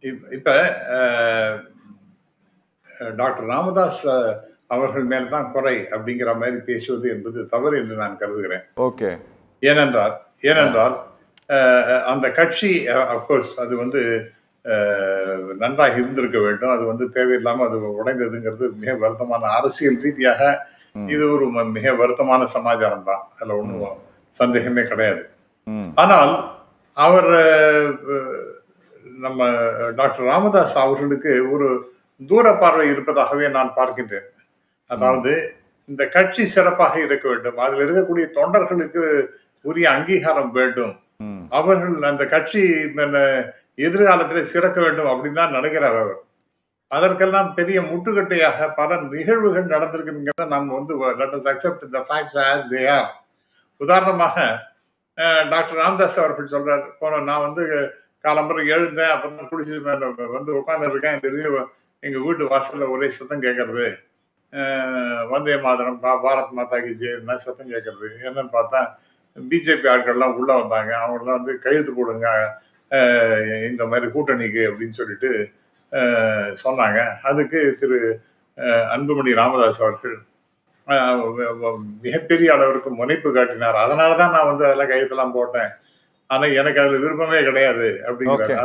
இப்ப அ டாக்டர் ராமதாஸ் அவர்கள் மேல் தான் குறை அப்படிங்கிற மாரி பேசுவது என்பது தவறு என்று நான் கருதுகிறேன். ஓகே. ஏனென்றால் ஏனென்றால் அ அந்த கட்சி அஃப்கோர்ஸ் அது வந்து அ நன்றாக இருந்திருக்க வேண்டும். அது வந்து தேவையில்லாம அது உடைந்ததுங்கிறது மிக வருத்தமான அரசியல் ரீதியாக ம். இது ஒரு மிக வருத்தமான சமாச்சாரம் தான். அதுல ஒண்ணும் சந்தேகமே கிடையாது. ம். ஆனால் அவர் நம்ம டாக்டர் ராமதாஸ் அவர்களுக்கு ஒரு தூர பார்வை இருப்பதாகவே நான் பார்க்கின்றேன். அதாவது இந்த கட்சி சிறப்பாக இருக்க வேண்டும். அதில் இருக்கக்கூடிய தொண்டர்களுக்கு உரிய அங்கீகாரம் வேண்டும். ம். அவர்கள் அந்த கட்சி எதிர்காலத்திலே சிறக்க வேண்டும் அப்படின்னு தான் நினைக்கிறார் அவர். அதற்கெல்லாம் பெரிய முட்டுக்கட்டையாக பல நிகழ்வுகள் நடந்திருக்குங்கிறத நம்ம வந்து let us accept the facts as they are. உதாரணமாக டாக்டர் ராமதாஸ் அவர்கள் சொல்றார், நான் வந்து காலம்பரை எழுந்தேன், அப்பதான் குளிச்சு வந்து உட்கார்ந்துருக்கேன். திடீர்னு எங்க வீட்டு வாசல்ல ஒரே சத்தம் கேட்கறது. வந்தே மாதரம், பாரத் மாதா கி ஜெய்னா சத்தம் கேட்கறது. என்னன்னு பார்த்தா பிஜேபி ஆட்கள்லாம் உள்ள வந்தாங்க. அவங்களாம் வந்து கையெழுத்து போடுங்க இந்த மாதிரி கூட்டணிக்கு அப்படின்னு சொல்லிட்டு சொன்னாங்க. அதுக்கு திரு அன்புமணி ராமதாஸ் அவர்கள் மிகப்பெரிய அளவிற்கு முனைப்பு காட்டினார். அதனாலதான் நான் வந்து அதெல்லாம் கையெழுத்தெல்லாம் போட்டேன். ஆனா எனக்கு அதுல விருப்பமே கிடையாது அப்படிங்கிறாரு.